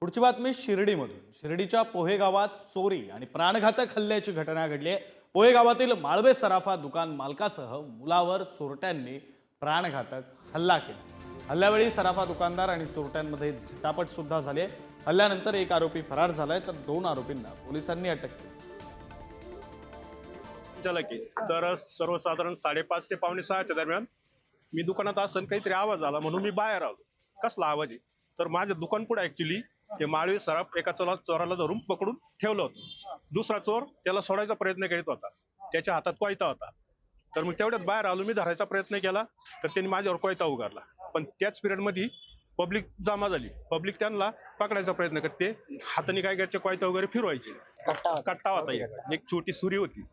पुढची बातमी शिर्डीमधून। शिर्डीच्या पोहे गावात चोरी आणि प्राणघातक हल्ल्याची घटना घडली आहे। पोहे गावातील माळवे सराफा दुकान मालकासह मुलावर चोरट्यांनी प्राणघातक हल्ला केला। हल्ल्यावेळी सराफा दुकानदार आणि चोरट्यांमध्ये झटापट सुद्धा झाली आहे। हल्ल्यानंतर एक आरोपी फरार झालाय तर दोन आरोपींना पोलिसांनी अटक केली। तर सर्वसाधारण 5:30 ते 5:45 दरम्यान मी दुकानात असन काहीतरी आवाज आला म्हणून मी बाहेर आलो। कसला आवाज आहे तर माझ्या दुकान पुढे ऍक्च्युली ते माळवी सराफ एका चोराला धरून पकडून ठेवलं होतं। दुसरा चोर त्याला सोडायचा प्रयत्न करीत होता, त्याच्या हातात कोयता होता। तर मग तेवढ्यात बाहेर आलो, मी धरायचा प्रयत्न केला तर त्यांनी माझ्यावर कोयता उगारला। पण त्याच पिरियड मध्ये पब्लिक जमा झाली, पब्लिक त्यांना पकडायचा प्रयत्न करते, हाताने काय करायचे कोयता वगैरे फिरवायचे। कट्टा होता, एक छोटी सुरी होती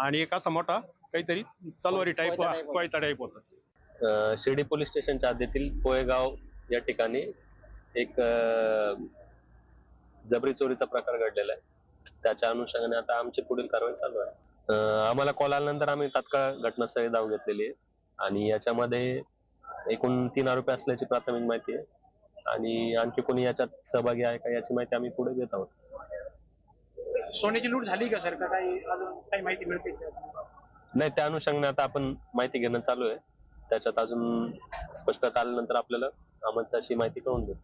आणि एक असा मोठा काहीतरी तलवारी टाईप कोयता टाईप होता। शिर्डी पोलीस स्टेशनच्या हद्दीतील पोहेगाव या ठिकाणी एक जबरी चोरीचा प्रकार घडलेला आहे। त्याच्या अनुषंगाने आता आमची पुढील कारवाई चालू आहे। आम्हाला कॉल आल्यानंतर आम्ही तात्काळ घटनास्थळी धाव घेतलेली आहे आणि याच्यामध्ये एकूण 3 आरोपी असल्याची प्राथमिक माहिती आहे आणि आणखी कोणी याच्यात सहभागी आहे का याची माहिती आम्ही पुढे देत आहोत। सोन्याची लूट झाली का सर, का काही अजून काही माहिती मिळते? नाही, त्या अनुषंगाने आता आपण माहिती घेणं चालू आहे। त्याच्यात अजून स्पष्टता आल्यानंतर आपल्याला आम्हाला तशी माहिती कळून देऊ।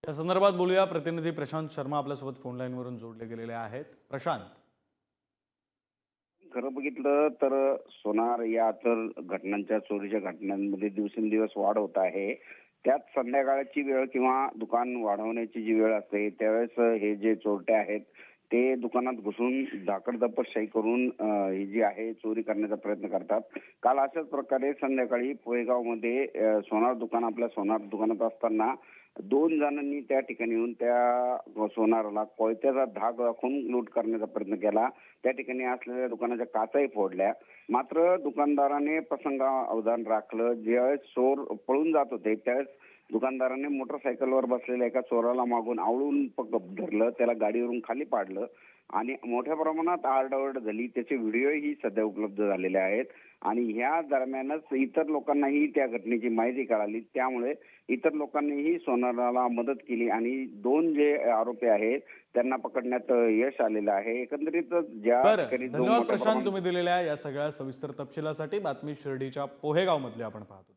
या संदर्भात बोलूया। प्रतिनिधी प्रशांत शर्मा आपल्यासोबत फोन लाईन वरून जोडले गेलेले आहेत। प्रशांत, खरं बघितलं तर सोनार या तर घटनांच्या चोरीच्या घटनांमध्ये दिवसेंदिवस वाढ होत आहे। त्यात संध्याकाळची वेळ किंवा दुकान वाढवण्याची जी वेळ असते त्यावेळेस हे जे चोरटे आहेत ते दुकानात घुसून धाकडदपटशाही करून ही जी आहे चोरी करण्याचा प्रयत्न करतात। काल अशाच प्रकारे संध्याकाळी पोहेगावमध्ये आपल्या सोनार दुकानात असताना 2 जणांनी त्या ठिकाणी येऊन त्या सोनाराला कोयत्याचा धाक दाखवून लूट करण्याचा प्रयत्न केला। त्या ठिकाणी असलेल्या दुकानाच्या काचाही फोडल्या। मात्र दुकानदाराने प्रसंगावधान राखलं। ज्यावेळेस चोर पळून जात होते त्यावेळेस दुकानदाराने मोटरसायकलवर बसलेल्या एका चोराला मागून आवळून धरलं, त्याला गाडीवरून खाली पाडलं आणि मोठ्या प्रमाणात आरडाओरड झाली। त्याचे व्हिडिओही सध्या उपलब्ध झालेले आहेत आणि ह्या दरम्यानच इतर लोकांनाही त्या घटनेची माहिती कळाली। त्यामुळे इतर लोकांनीही सोनाराला मदत केली आणि 2 जे आरोपी आहेत त्यांना पकडण्यात यश आलेलं आहे। एकंदरीत ज्या ठिकाणी धन्यवाद प्रशांत, तुम्ही दिलेल्या या सगळ्या सविस्तर तपशिलासाठी। बातमी शिर्डीच्या पोहेगाव मधली आपण पाहतो।